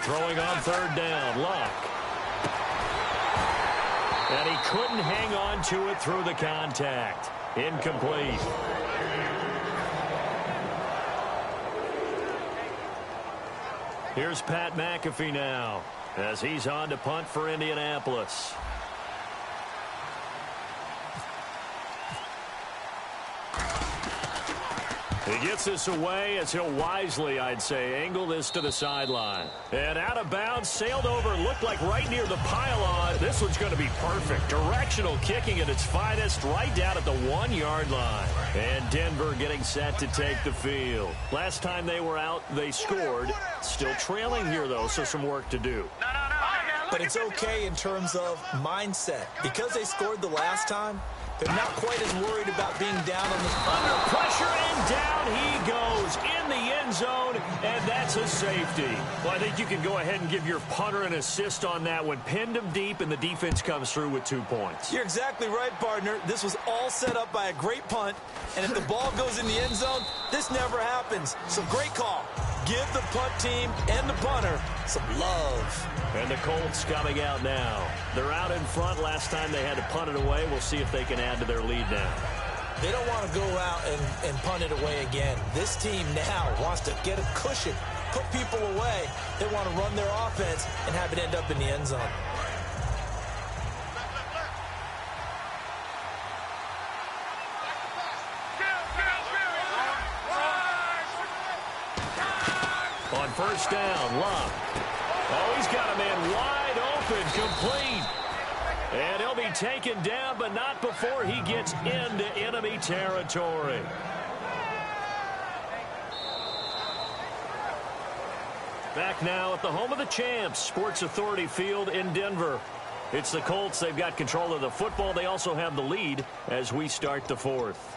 Throwing on 3rd down, Luck. And he couldn't hang on to it through the contact. Incomplete. Here's Pat McAfee now as he's on to punt for Indianapolis. He gets this away as he'll wisely, I'd say, angle this to the sideline. And out of bounds, sailed over, looked like right near the pylon. This one's going to be perfect. Directional kicking at its finest, right down at the 1-yard line. And Denver getting set to take the field. Last time they were out, they scored. Still trailing here, though, so some work to do. But it's okay in terms of mindset. Because they scored the last time, they're not quite as worried about being down on the... Under pressure, and down he goes in the end zone, and that's a safety. Well, I think you can go ahead and give your punter an assist on that one. Pinned him deep, and the defense comes through with 2 points. You're exactly right, partner. This was all set up by a great punt, and if the ball goes in the end zone, this never happens. So great call. Give the punt team and the punter some love. And the Colts coming out now. They're out in front. Last time they had to punt it away. We'll see if they can add to their lead now. They don't want to go out and punt it away again. This team now wants to get a cushion, put people away. They want to run their offense and have it end up in the end zone. On first down, Love. Oh, he's got a man wide open, complete. And he'll be taken down, but not before he gets into enemy territory. Back now at the home of the champs, Sports Authority Field in Denver. It's the Colts. They've got control of the football. They also have the lead as we start the fourth.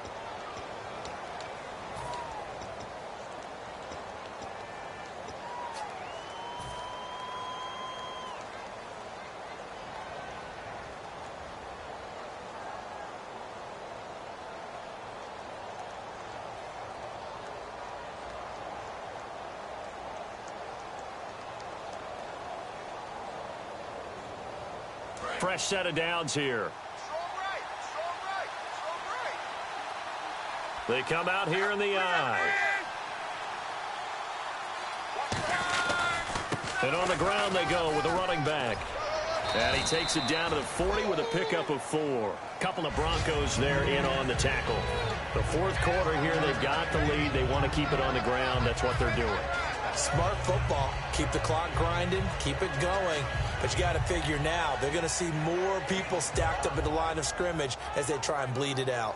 Fresh set of downs here. They come out here in the eye. And on the ground they go with a running back. And he takes it down to the 40 with a pickup of 4. Couple of Broncos there in on the tackle. The fourth quarter here, they've got the lead. They want to keep it on the ground. That's what they're doing. Smart football. Keep the clock grinding. Keep it going. But you got to figure now, they're going to see more people stacked up at the line of scrimmage as they try and bleed it out.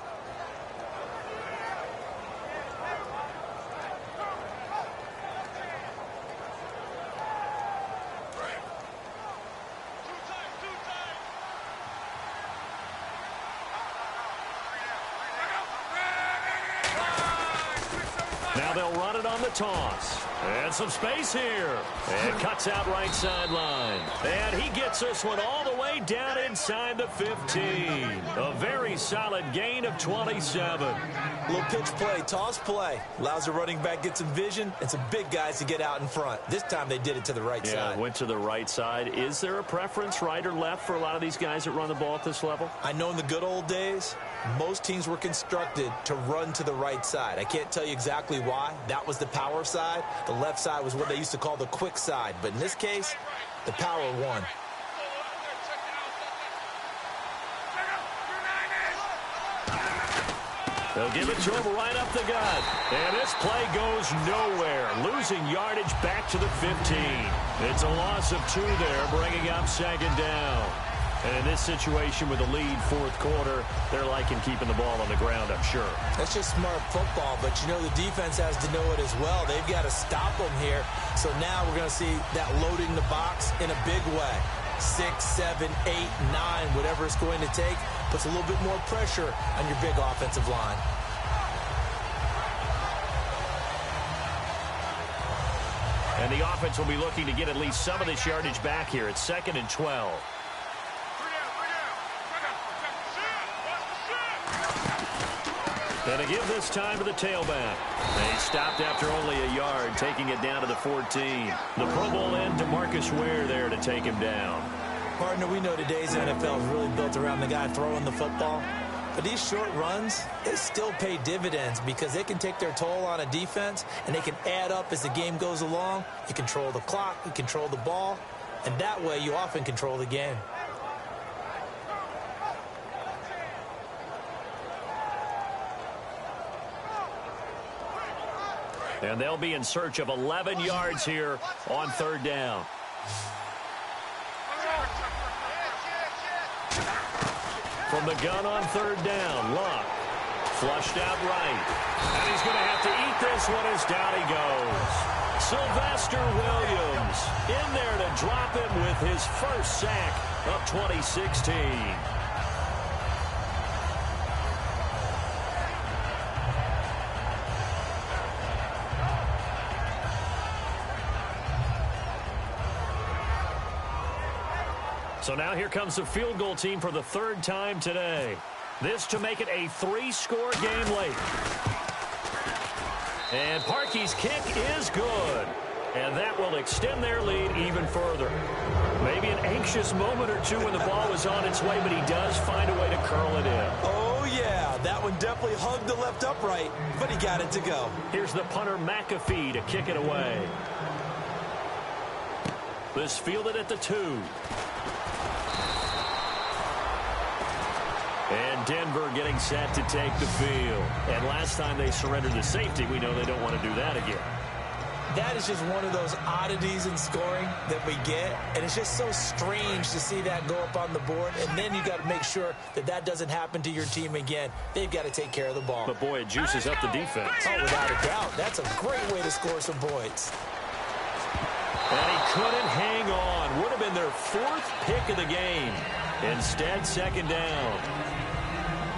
Now they'll run it on the toss. And some space here. And cuts out right sideline. And he gets this one all the way down inside the 15. A very solid gain of 27. Little pitch play, toss play. Allows the running back get some vision and some big guys to get out in front. This time they did it to the right side. Went to the right side. Is there a preference, right or left, for a lot of these guys that run the ball at this level? I know in the good old days, most teams were constructed to run to the right side. I can't tell you exactly why. That was the power side. The left side was what they used to call the quick side. But in this case, the power won. They'll give it to him right up the gut. And this play goes nowhere. Losing yardage back to the 15. It's a loss of 2 there, bringing up second down. And in this situation with the lead fourth quarter, they're liking keeping the ball on the ground, I'm sure. That's just smart football, but you know the defense has to know it as well. They've got to stop them here. So now we're going to see that loading the box in a big way. 6, 7, 8, 9, whatever it's going to take, puts a little bit more pressure on your big offensive line. And the offense will be looking to get at least some of this yardage back here. It's 2nd and 12. And a give this time to the tailback. And he stopped after only a yard, taking it down to the 14. The Pro Bowl end to Marcus Ware there to take him down. Partner, we know today's NFL is really built around the guy throwing the football. But these short runs, they still pay dividends because they can take their toll on a defense and they can add up as the game goes along. You control the clock, you control the ball, and that way you often control the game. And they'll be in search of 11 yards here on 3rd down. From the gun on 3rd down, Luck flushed out right. And he's going to have to eat this one as down he goes. Sylvester Williams in there to drop him with his first sack of 2016. So now here comes the field goal team for the 3rd time today. This to make it a 3-score game late. And Parkey's kick is good. And that will extend their lead even further. Maybe an anxious moment or two when the ball was on its way, but he does find a way to curl it in. Oh, yeah. that one definitely hugged the left upright, but he got it to go. Here's the punter, Mbcfl, to kick it away. This fielded at the 2. And Denver getting set to take the field. And last time they surrendered the safety, we know they don't want to do that again. That is just one of those oddities in scoring that we get. And it's just so strange to see that go up on the board. And then you got to make sure that that doesn't happen to your team again. They've got to take care of the ball. But, boy, it juices up the defense. Oh, without a doubt. That's a great way to score some points. And he couldn't hang on. Would have been their 4th pick of the game. Instead, second down.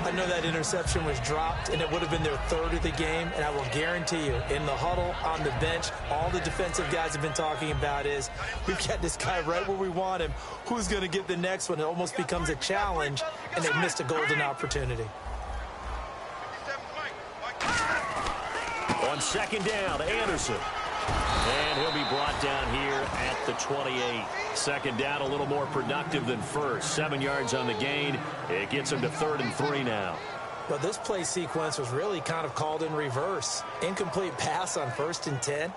I know that interception was dropped, and it would have been their 3rd of the game. And I will guarantee you, in the huddle, on the bench, all the defensive guys have been talking about is, we've got this guy right where we want him. Who's going to get the next one? It almost becomes a challenge, and they missed a golden opportunity. On second down, Anderson. And he'll be brought down here at the 28. Second down, a little more productive than first. 7 yards on the gain. It gets him to 3rd and 3 now. But this play sequence was really kind of called in reverse. Incomplete pass on 1st and 10.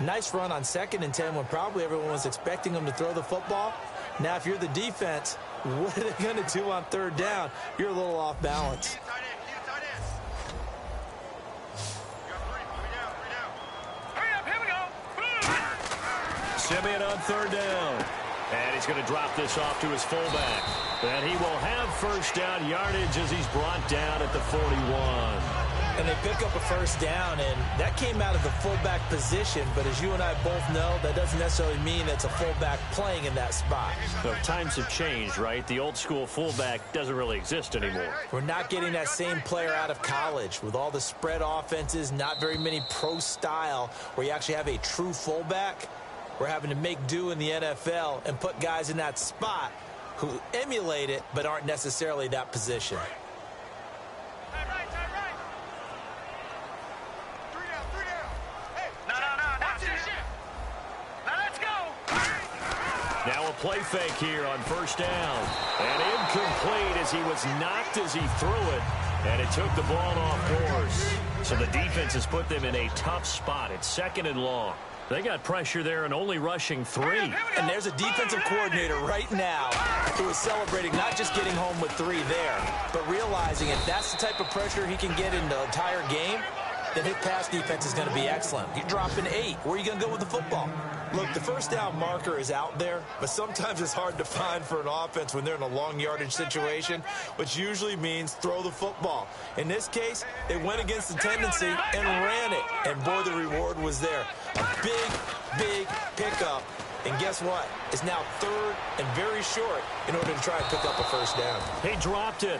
Nice run on 2nd and 10 when probably everyone was expecting him to throw the football. Now, if you're the defense, what are they going to do on 3rd down? You're a little off balance. Simeon on 3rd down. And he's going to drop this off to his fullback. And he will have first down yardage as he's brought down at the 41. And they pick up a first down, and that came out of the fullback position. But as you and I both know, that doesn't necessarily mean it's a fullback playing in that spot. So times have changed, right? The old school fullback doesn't really exist anymore. We're not getting that same player out of college with all the spread offenses, not very many pro style where you actually have a true fullback. We're having to make do in the NFL and put guys in that spot who emulate it but aren't necessarily that position. Now a play fake here on first down. And incomplete as he was knocked as he threw it. And it took the ball off course. So the defense has put them in a tough spot. It's 2nd and long. They got pressure there and only rushing 3. And there's a defensive coordinator right now who is celebrating not just getting home with 3 there, but realizing if that's the type of pressure he can get in the entire game, then his pass defense is going to be excellent. You're dropping 8. Where are you going to go with the football? Look, the first down marker is out there, but sometimes it's hard to find for an offense when they're in a long yardage situation, which usually means throw the football. In this case, they went against the tendency and ran it. And, boy, the reward was there. A big, big pickup. And guess what? It's now 3rd and very short in order to try and pick up a first down. He dropped it.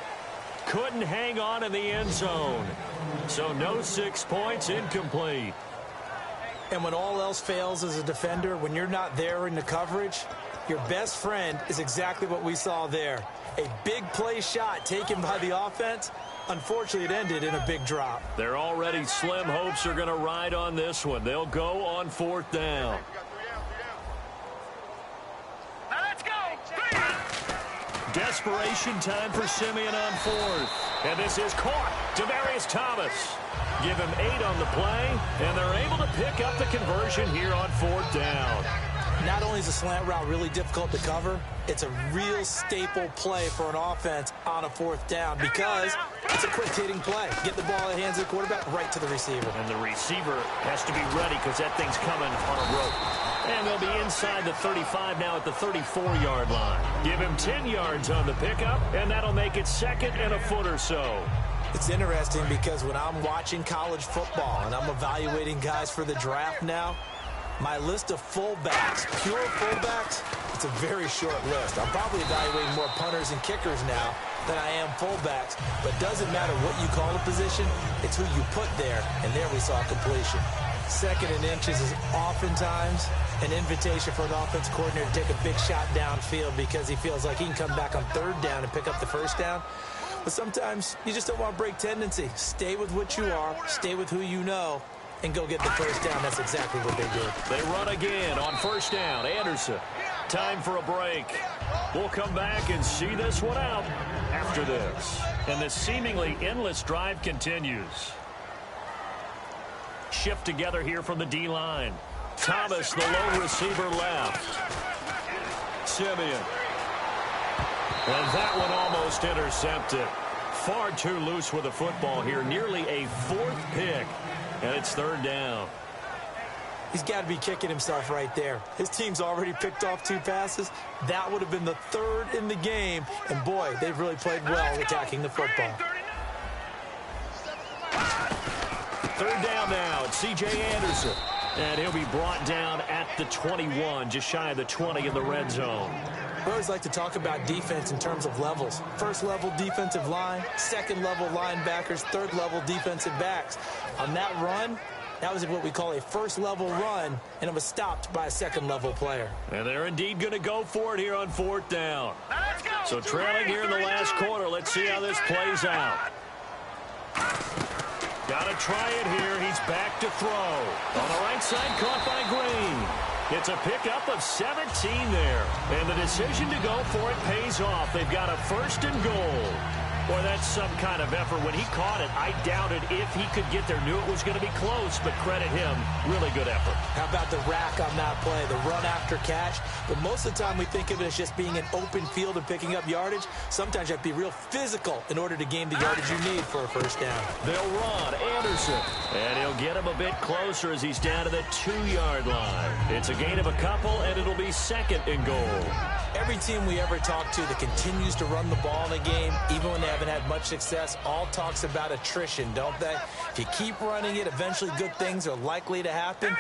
Couldn't hang on in the end zone. So no 6 points, incomplete. And when all else fails as a defender, when you're not there in the coverage, your best friend is exactly what we saw there. A big play shot taken by the offense. Unfortunately, it ended in a big drop. They're already slim hopes are going to ride on this one. They'll go on 4th down. Now let's go. Desperation time for Simeon on 4th. And this is caught. Demaryius Thomas. Give him 8 on the play, and they're able to pick up the conversion here on 4th down. Not only is a slant route really difficult to cover, it's a real staple play for an offense on a 4th down because it's a quick-hitting play. Get the ball in the hands of the quarterback right to the receiver. And the receiver has to be ready because that thing's coming on a rope. And they'll be inside the 35 now at the 34-yard line. Give him 10 yards on the pickup, and that'll make it 2nd and a foot or so. It's interesting because when I'm watching college football and I'm evaluating guys for the draft now, my list of fullbacks, pure fullbacks, it's a very short list. I'm probably evaluating more punters and kickers now than I am fullbacks, but it doesn't matter what you call a position, it's who you put there, and there we saw completion. 2nd and inches is oftentimes an invitation for an offense coordinator to take a big shot downfield because he feels like he can come back on 3rd down and pick up the first down. But sometimes you just don't want to break tendency. Stay with what you are, stay with who you know, and go get the first down. That's exactly what they did. They run again on 1st down. Anderson. Time for a break. We'll come back and see this one out after this. And the seemingly endless drive continues. Shift together here from the D-line. Thomas, the lone receiver, left. Simeon. And that one almost intercepted. Far too loose with the football here. Nearly a fourth pick. And it's third down. He's got to be kicking himself right there. His team's already picked off 2 passes. That would have been the 3rd in the game. And, boy, they've really played well attacking the football. Third down now. It's C.J. Anderson. And he'll be brought down at the 21, just shy of the 20 in the red zone. We always like to talk about defense in terms of levels. First-level defensive line, second-level linebackers, third-level defensive backs. On that run, that was what we call a first-level run, and it was stopped by a second-level player. And they're indeed going to go for it here on 4th down. So trailing here in the last quarter. Let's see how this plays out. Got to try it here. He's back to throw. On the right side, caught by Green. It's a pickup of 17 there. And the decision to go for it pays off. They've got a 1st and goal. Boy, that's some kind of effort. When he caught it, I doubted if he could get there. Knew it was going to be close, but credit him. Really good effort. How about the rack on that play, the run after catch? But most of the time we think of it as just being an open field and picking up yardage. Sometimes you have to be real physical in order to gain the yardage you need for a 1st down. They'll run Anderson. And he'll get him a bit closer as he's down to the 2-yard line. It's a gain of a couple, and it'll be 2nd and goal. Every team we ever talk to that continues to run the ball in a game, even when they haven't had much success, all talks about attrition, don't they? If you keep running it, eventually good things are likely to happen.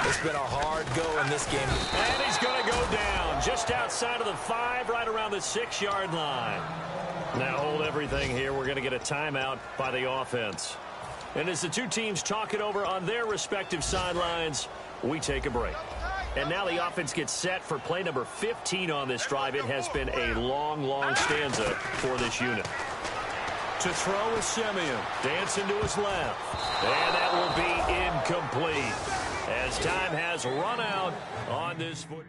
It's been a hard go in this game. And he's going to go down just outside of the 5, right around the 6-yard line. Now hold everything here. We're going to get a timeout by the offense. And as the two teams talk it over on their respective sidelines, we take a break. And now the offense gets set for play number 15 on this drive. It has been a long, long stanza for this unit. To throw is Simeon. Dancing to his left. And that will be incomplete as time has run out on this football.